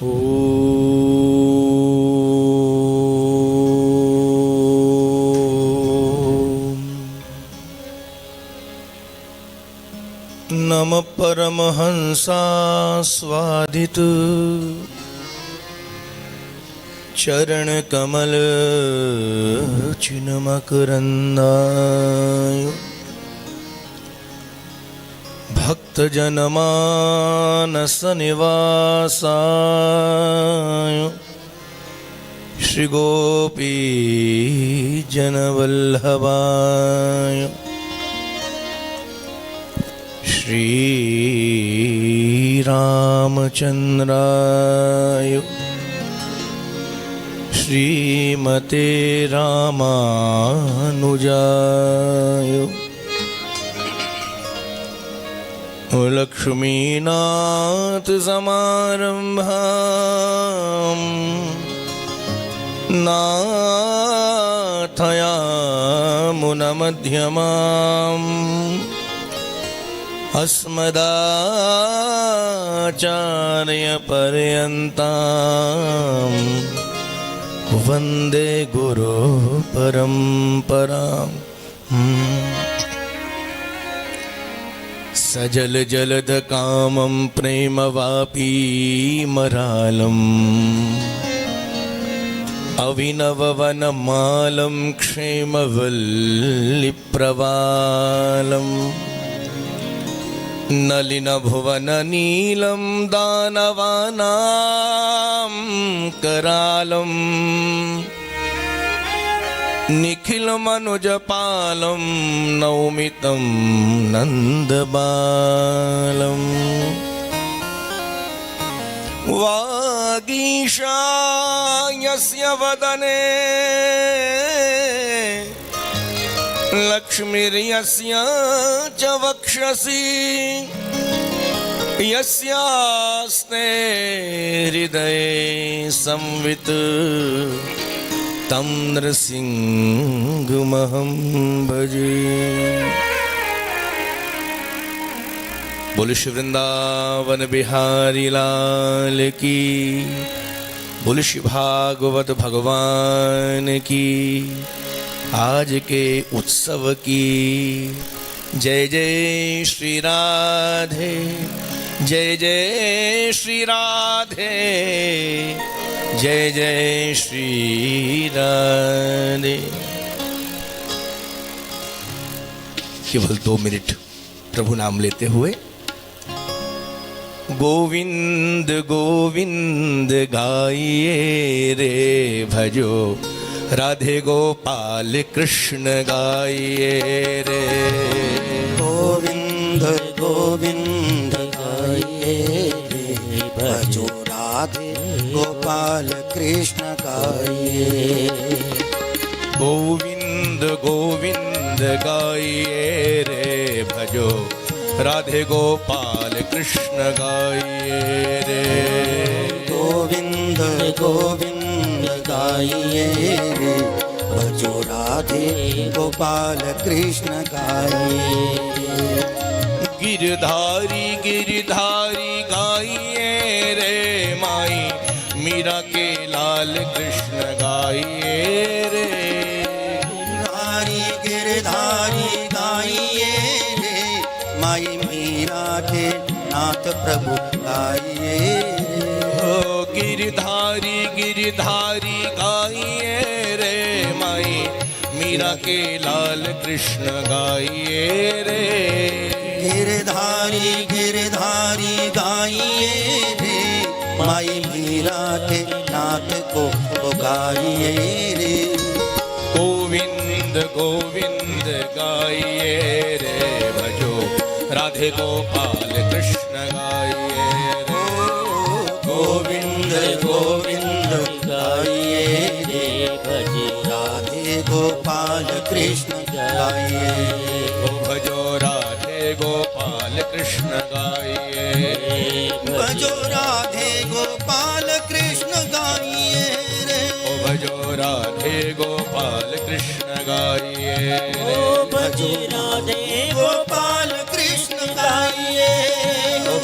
नम परमहंसास्वादित चरण कमल चिन्मकरन्दाय भक्तजनमानसनिवासाय श्रीगोपीजनवल्लभाय श्रीरामचन्द्राय श्रीमते रामानुजाय लक्ष्मीनाथ समारम्भाम् नाथयामुनमध्यमाम् अस्मदाचार्यपर्यन्ताम् वन्दे गुरुपरम्पराम्। सजल जलद कामं प्रेमवापीमरालम् अविनववनमालं क्षेमवल्लिप्रवालम् नलिनभुवननीलं दानवानां करालम् निखिलमनुजपालं नौमि तं नन्दबालम्। वागीशा यस्य वदने लक्ष्मीर्यस्य च वक्षसि यस्यास्ते हृदये संवित् तं नृसिंहमहं भजे। बोले श्री वृंदावन बिहारी लाल की, बोले श्री भागवत भगवान की, आज के उत्सव की जय जय श्री राधे, जय जय श्री राधे, जय जय श्री राधे। केवल 2 मिनट प्रभु नाम लेते हुए गोविंद गोविंद गाइए रे भजो, राधे गोपाल कृष्ण गाइए रे। गोविंद गोविंद गाइए रे भजो, राधे गोपाल कृष्ण गाइए। गोविंद गोविंद गाइए रे भजो, राधे गोपाल कृष्ण गाइए रे। गोविंद गोविंद गाइए रे भजो, राधे गोपाल कृष्ण गाइए। गिरधारी गिरधारी गाइए रे माई, मीरा के लाल कृष्ण गाइए रे। गिरधारी गिरधारी गाइए रे माई, मीरा के नाथ प्रभु गाइए रे। गिरधारी गिरधारी गाइए रे माई, मीरा के लाल कृष्ण गाइए रे। गिरधारी गिरधारी गाइए रे माई, मीरा के नाथ को गाइए रे। गोविंद गोविंद गाइए रे भजो, राधे गोपाल कृष्ण गाइए रे। गोविंद गोविंद गाइए रे भजे, राधे गोपाल कृष्ण गाइए। भजो राधे गोपाल कृष्ण गाइए, भजो राधे गोपाल कृष्ण गाइए रे। भजो राधे गोपाल कृष्ण गाइए रे। भजो राधे गोपाल कृष्ण गाइए।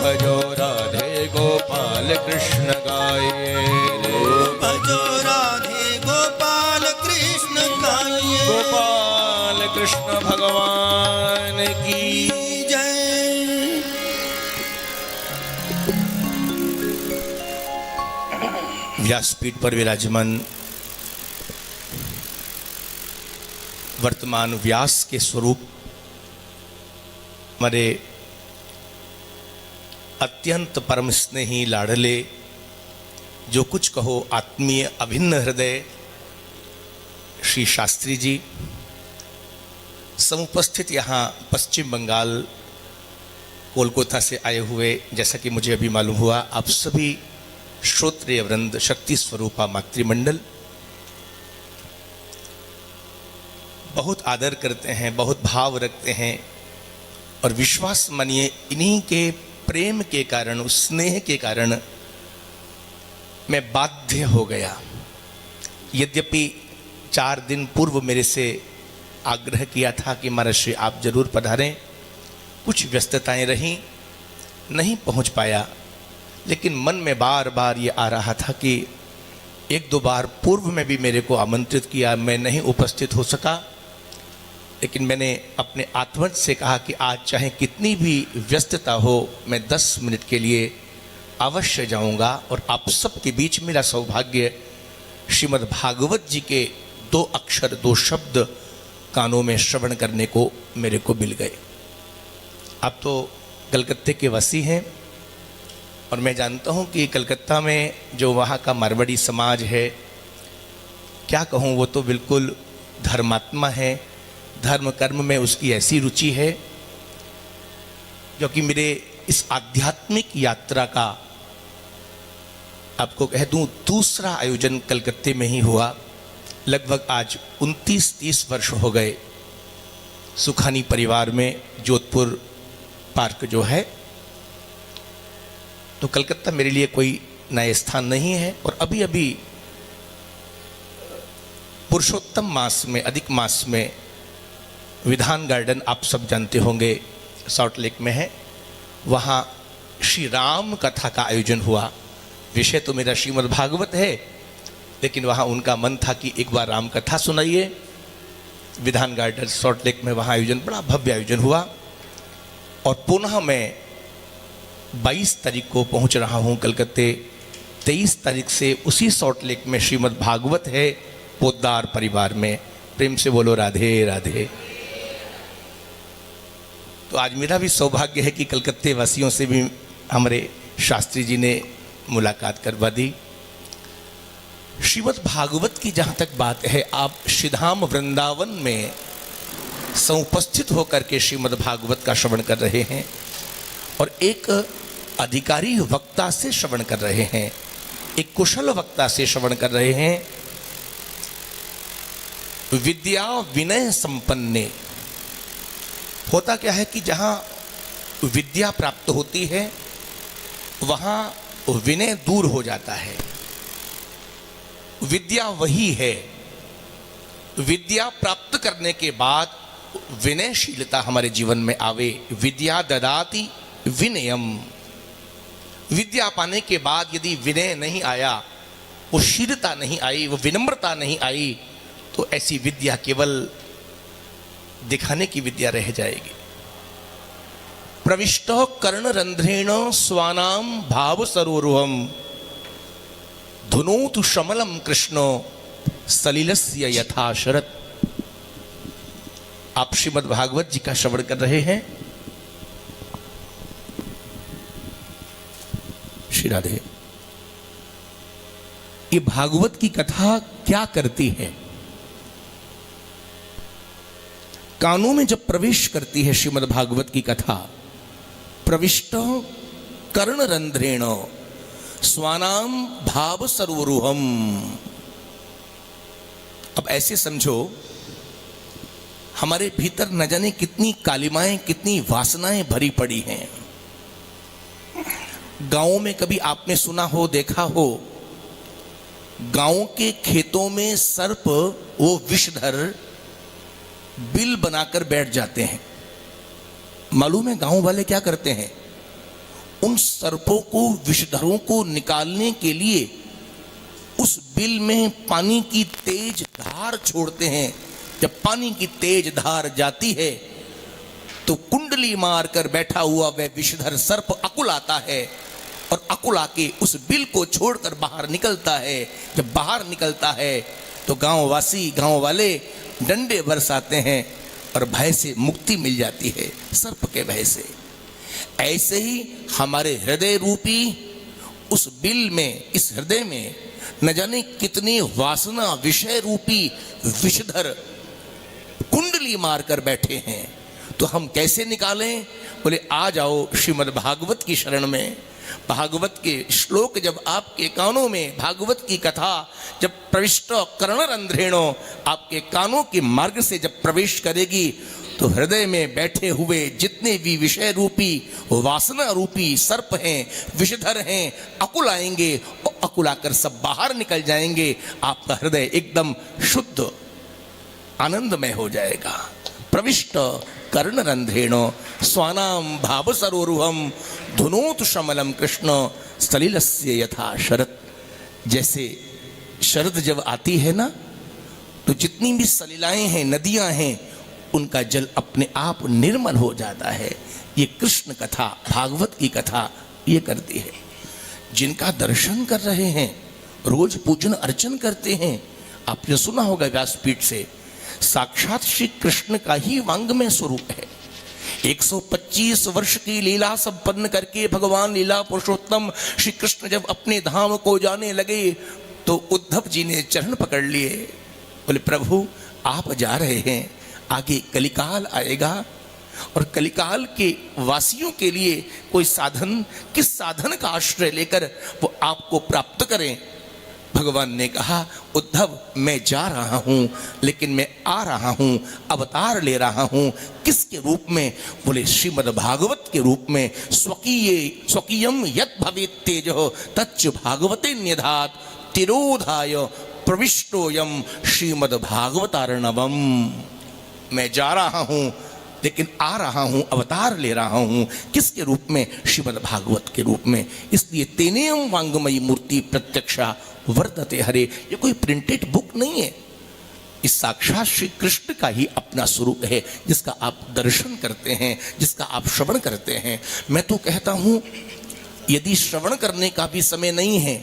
भजो राधे गोपाल गोपाल कृष्ण गाइए रे। भजो राधे गोपाल कृष्ण गाइए। गोपाल कृष्ण भगवान की जय। व्यासपीठ पर विराजमान वर्तमान व्यास के स्वरूप हमारे अत्यंत परम स्नेही लाडले, जो कुछ कहो आत्मीय अभिन्न हृदय श्री शास्त्री जी, समुपस्थित यहाँ पश्चिम बंगाल कोलकाता से आए हुए, जैसा कि मुझे अभी मालूम हुआ, आप सभी श्रोत्रिय वृंद, शक्ति स्वरूपा मातृमंडल बहुत आदर करते हैं, बहुत भाव रखते हैं और विश्वास मानिए इन्हीं के प्रेम के कारण, उस स्नेह के कारण मैं बाध्य हो गया। यद्यपि 4 दिन पूर्व मेरे से आग्रह किया था कि महाराज श्री आप जरूर पधारें, कुछ व्यस्तताएं रहीं, नहीं पहुंच पाया, लेकिन मन में बार बार ये आ रहा था कि 1-2 बार पूर्व में भी मेरे को आमंत्रित किया, मैं नहीं उपस्थित हो सका, लेकिन मैंने अपने आत्मज से कहा कि आज चाहे कितनी भी व्यस्तता हो, मैं 10 मिनट के लिए अवश्य जाऊंगा और आप सब के बीच मेरा सौभाग्य श्रीमद् भागवत जी के 2 अक्षर 2 शब्द कानों में श्रवण करने को मेरे को मिल गए। आप तो कलकत्ते के वासी हैं और मैं जानता हूं कि कलकत्ता में जो वहाँ का मारवाड़ी समाज है, क्या कहूँ, वो तो बिल्कुल धर्मात्मा है, धर्म कर्म में उसकी ऐसी रुचि है, जो कि मेरे इस आध्यात्मिक यात्रा का आपको कह दूं दूसरा आयोजन कलकत्ते में ही हुआ। लगभग आज 29-30 वर्ष हो गए सुखानी परिवार में जोधपुर पार्क जो है, तो कलकत्ता मेरे लिए कोई नया स्थान नहीं है। और अभी अभी पुरुषोत्तम मास में, अधिक मास में विधान गार्डन आप सब जानते होंगे, सॉल्ट लेक में है, वहाँ श्री राम कथा का आयोजन हुआ। विषय तो मेरा श्रीमद् भागवत है, लेकिन वहाँ उनका मन था कि एक बार राम कथा सुनाइए। विधान गार्डन सॉल्ट लेक में वहाँ आयोजन, बड़ा भव्य आयोजन हुआ। और पुनः मैं 22 तारीख को पहुँच रहा हूँ कलकत्ते। 23 तारीख से उसी सॉल्ट लेक में श्रीमद् भागवत है पोद्दार परिवार में। प्रेम से बोलो राधे राधे। तो आज मेरा भी सौभाग्य है कि कलकत्ते वासियों से भी हमारे शास्त्री जी ने मुलाकात करवा दी। श्रीमद् भागवत की जहाँ तक बात है, आप श्रीधाम वृंदावन में समुपस्थित होकर के श्रीमद् भागवत का श्रवण कर रहे हैं और एक अधिकारी वक्ता से श्रवण कर रहे हैं, एक कुशल वक्ता से श्रवण कर रहे हैं। विद्या विनय संपन्ने। होता क्या है कि जहाँ विद्या प्राप्त होती है वहाँ विनय दूर हो जाता है। विद्या वही है, विद्या प्राप्त करने के बाद विनयशीलता हमारे जीवन में आवे। विद्या ददाति विनयम। विद्या पाने के बाद यदि विनय नहीं आया, वो शीलता नहीं आई, वो विनम्रता नहीं आई, तो ऐसी विद्या केवल दिखाने की विद्या रह जाएगी। प्रविष्ट कर्णरंध्रेण स्वानाम भाव सरोरुहम धुनोतु शमलम कृष्णो सलिलस्य यथा शरत। आप श्रीमद् भागवत जी का श्रवण कर रहे हैं। श्री राधे। ये भागवत की कथा क्या करती है? कानों में जब प्रवेश करती है श्रीमद् भागवत की कथा, प्रविष्ट कर्णरंध्रेण स्वानाम भाव सरोरुहम। अब ऐसे समझो, हमारे भीतर न जाने कितनी कालिमाएं, कितनी वासनाएं भरी पड़ी हैं। गांव में कभी आपने सुना हो, देखा हो, गांव के खेतों में सर्प वो विषधर बिल बनाकर बैठ जाते हैं। मालूम है गांव वाले क्या करते हैं? उन सर्पों को, विषधरों को निकालने के लिए उस बिल में पानी की तेज धार छोड़ते हैं। जब पानी की तेज धार जाती है तो कुंडली मारकर बैठा हुआ वह विषधर सर्प अकुल आता है और अकुल आके उस बिल को छोड़कर बाहर निकलता है। जब बाहर निकलता है तो गांववासी, गांव वाले डंडे बरसाते हैं और भय से मुक्ति मिल जाती है, सर्प के भय से। ऐसे ही हमारे हृदय रूपी उस बिल में, इस हृदय में न जाने कितनी वासना विषय रूपी विषधर कुंडली मारकर बैठे हैं। तो हम कैसे निकालें? बोले आ जाओ श्रीमद् भागवत की शरण में। भागवत के श्लोक जब आपके कानों में, भागवत की कथा जब प्रविष्ट कर्णरंध्रेणो, आपके कानों के मार्ग से जब प्रवेश करेगी तो हृदय में बैठे हुए जितने भी विषय रूपी, वासना रूपी सर्प हैं, विषधर हैं, अकुल आएंगे और अकुल आकर सब बाहर निकल जाएंगे। आपका हृदय एकदम शुद्ध आनंदमय हो जाएगा। प्रविष्ट कर्णरंध्रेणो स्वानाम भाव सरोरुहम धुनोतु शमलम कृष्ण सलिलस्य यथा शरद। जैसे शरद जब आती है ना, तो जितनी भी सलिलाएं हैं, नदियां हैं, उनका जल अपने आप निर्मल हो जाता है। ये कृष्ण कथा, भागवत की कथा ये करती है। जिनका दर्शन कर रहे हैं, रोज पूजन अर्चन करते हैं, आपने सुना होगा व्यासपीठ से, साक्षात श्री कृष्ण का ही वांग्मय स्वरूप है। 125 वर्ष की लीला संपन्न करके भगवान लीला पुरुषोत्तम श्री कृष्ण जब अपने धाम को जाने लगे तो उद्धव जी ने चरण पकड़ लिए। बोले प्रभु आप जा रहे हैं, आगे कलिकाल आएगा और कलिकाल के वासियों के लिए कोई साधन, किस साधन का आश्रय लेकर वो आपको प्राप्त करें? भगवान ने कहा उद्धव मैं जा रहा हूं, लेकिन मैं आ रहा हूं, अवतार ले रहा हूं। किसके रूप में? बोले श्रीमद् भागवत के रूप में। स्वकीयम यत् भवेत् तेजो तच्च भागवते न्यधात् तिरोधाय प्रविष्टोयम श्रीमद् भागवतार्णवम। मैं जा रहा हूं, लेकिन आ रहा हूं, अवतार ले रहा हूं। किसके रूप में? श्रीमद् भागवत के रूप में। इसलिए तेनेयम वांगमयी मूर्ति प्रत्यक्षा वर्तते हरे। ये कोई प्रिंटेड बुक नहीं है, इस साक्षात श्री कृष्ण का ही अपना स्वरूप है, जिसका आप दर्शन करते हैं, जिसका आप श्रवण करते हैं। मैं तो कहता हूं यदि श्रवण करने का भी समय नहीं है,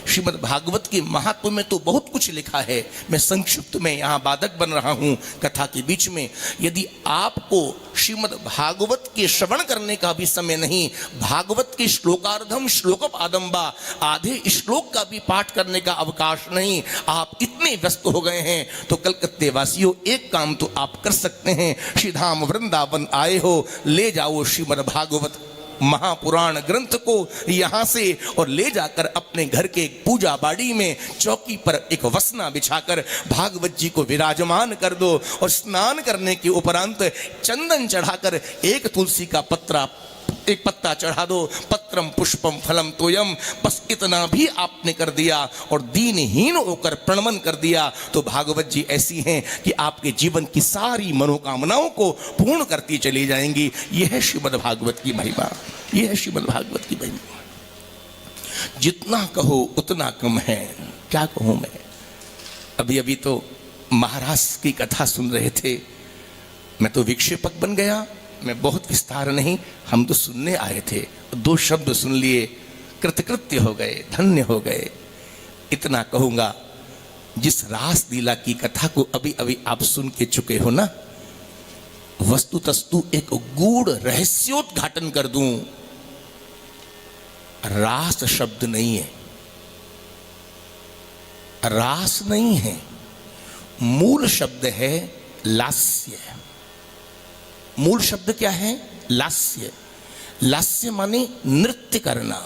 श्रीमद् भागवत के महात्म में तो बहुत कुछ लिखा है। मैं संक्षिप्त में यहाँ बाधक बन रहा हूँ कथा के बीच में। यदि आपको श्रीमद् भागवत के श्रवण करने का भी समय नहीं, भागवत के श्लोकार्धम श्लोकपादम वा, आधे श्लोक का भी पाठ करने का अवकाश नहीं, आप इतने व्यस्त हो गए हैं, तो कलकत्ते वासियों एक काम तो आप कर सकते हैं। श्रीधाम वृंदावन आए हो, ले जाओ श्रीमद् भागवत महापुराण ग्रंथ को यहां से और ले जाकर अपने घर के पूजा बाड़ी में चौकी पर एक वसना बिछाकर भागवत जी को विराजमान कर दो और स्नान करने के उपरांत चंदन चढ़ाकर एक तुलसी का एक पत्ता चढ़ा दो। पत्रम पुष्पम फलम तोयम, बस इतना भी आपने कर दिया और दीनहीन होकर प्रणमन कर दिया तो भागवत जी ऐसी हैं कि आपके जीवन की सारी मनोकामनाओं को पूर्ण करती चली जाएंगी। यह है श्रीमद् भागवत की महिमा, यह है श्रीमद् भागवत की महिमा। जितना कहो उतना कम है। क्या कहूं मैं? अभी अभी तो महाराष्ट्र की कथा सुन रहे थे, मैं तो विक्षेपक बन गया। मैं बहुत विस्तार नहीं, हम तो सुनने आए थे, 2 शब्द सुन लिए, कृतकृत्य हो गए, धन्य हो गए। इतना कहूंगा, जिस रास लीला की कथा को अभी अभी आप सुन के चुके हो ना, वस्तुतस्तु एक गूढ़ रहस्योद्घाटन कर दूं। रास शब्द नहीं है, रास नहीं है, मूल शब्द है लास्य। मूल शब्द क्या है? लास्य। लास्य माने नृत्य करना।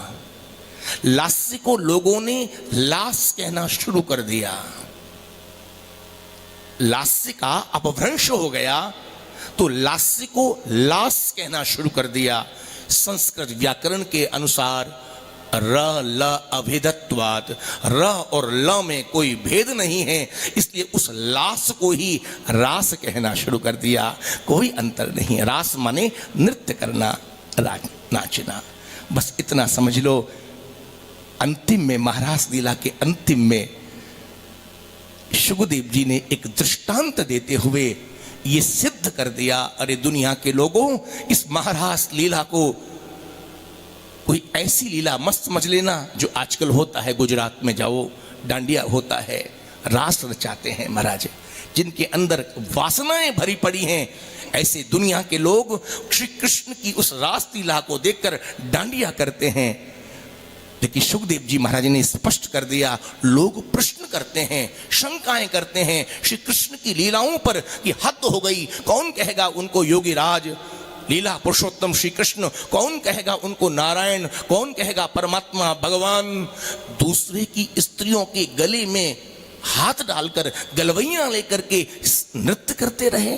लास्य को लोगों ने लास कहना शुरू कर दिया। लास्य का अपभ्रंश हो गया तो लास्य को लास कहना शुरू कर दिया। संस्कृत व्याकरण के अनुसार र ल अभिधत्वात्, र और ल में कोई भेद नहीं है, इसलिए उस लास को ही रास कहना शुरू कर दिया। कोई अंतर नहीं। रास माने नृत्य करना, नाचना। बस इतना समझ लो, अंतिम में महारास लीला के अंतिम में शुकदेव जी ने एक दृष्टांत देते हुए ये सिद्ध कर दिया, अरे दुनिया के लोगों, इस महारास लीला को कोई ऐसी लीला मत समझ लेना जो आजकल होता है। गुजरात में जाओ, डांडिया होता है, रास रचाते हैं महाराज, जिनके अंदर वासनाएं भरी पड़ी हैं। ऐसे दुनिया के लोग श्री कृष्ण की उस रास लीला को देखकर डांडिया करते हैं। लेकिन शुकदेव जी महाराज ने स्पष्ट कर दिया, लोग प्रश्न करते हैं, शंकाएं करते हैं श्री कृष्ण की लीलाओं पर कि हद हो गई। कौन कहेगा उनको योगी राज, लीला पुरुषोत्तम श्री कृष्ण, कौन कहेगा उनको नारायण, कौन कहेगा परमात्मा भगवान। दूसरे की स्त्रियों के गले में हाथ डालकर, गलवैयां लेकर के नृत्य करते रहे।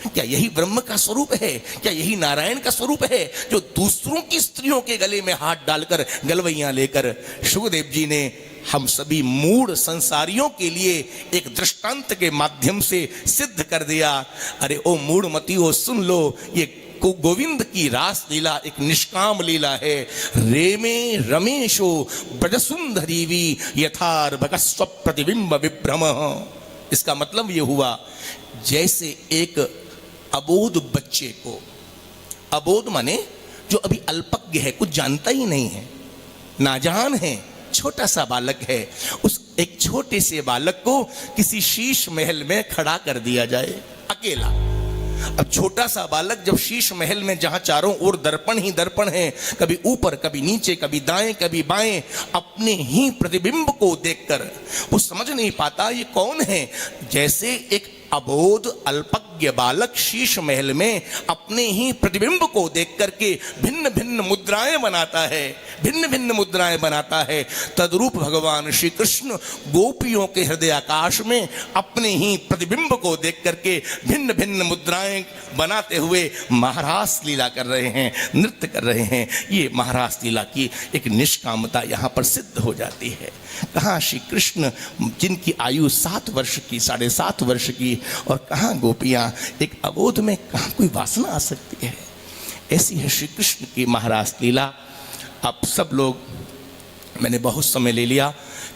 क्या यही ब्रह्म का स्वरूप है? क्या यही नारायण का स्वरूप है, जो दूसरों की स्त्रियों के गले में हाथ डालकर, गलवैयां लेकर? शुकदेव जी ने हम सभी मूढ़ संसारियों के लिए एक दृष्टांत के माध्यम से सिद्ध कर दिया। अरे ओ मूढ़ मतियो, सुन लो, ये गोविंद की रास लीला एक निष्काम लीला है। रेमे रमेशो ब्रजसुंदरीवी यथार्भक स्वप्रतिबिंब विभ्रम। इसका मतलब ये हुआ, जैसे एक अबोध बच्चे को, अबोध माने जो अभी अल्पज्ञ है, कुछ जानता ही नहीं है, नाजान है, छोटा सा बालक है, उस एक छोटे से बालक को किसी शीश महल में खड़ा कर दिया जाए अकेला। अब छोटा सा बालक जब शीश महल में, जहां चारों ओर दर्पण ही दर्पण है, कभी ऊपर कभी नीचे, कभी दाएं कभी बाएं, अपने ही प्रतिबिंब को देखकर वो समझ नहीं पाता ये कौन है। जैसे एक अबोध अल्पज्ञ बालक शीश महल में अपने ही प्रतिबिंब को देख करके भिन्न भिन्न मुद्राएं बनाता है, भिन्न भिन्न मुद्राएं बनाता है, तद्रूप भगवान श्री कृष्ण गोपियों के हृदय आकाश में अपने ही प्रतिबिंब को देख करके भिन्न भिन्न मुद्राएं बनाते हुए महारास लीला कर रहे हैं, नृत्य कर रहे हैं। ये महारास लीला की एक निष्कामता यहाँ पर सिद्ध हो जाती है। कहाँ श्री कृष्ण जिनकी आयु 7 वर्ष की, 7.5 वर्ष की, और कहाँ गोपियाँ एक अबोध में, कहाँ कोई वासना आ सकती है। ऐसी है श्री कृष्ण की महारास लीला। आप सब लोग, मैंने बहुत समय ले लिया,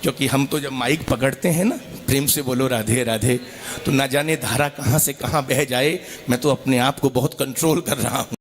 क्योंकि हम तो जब माइक पकड़ते हैं ना, प्रेम से बोलो राधे राधे, तो ना जाने धारा कहाँ से कहाँ बह जाए। मैं तो अपने आप को बहुत कंट्रोल कर रहा हूँ।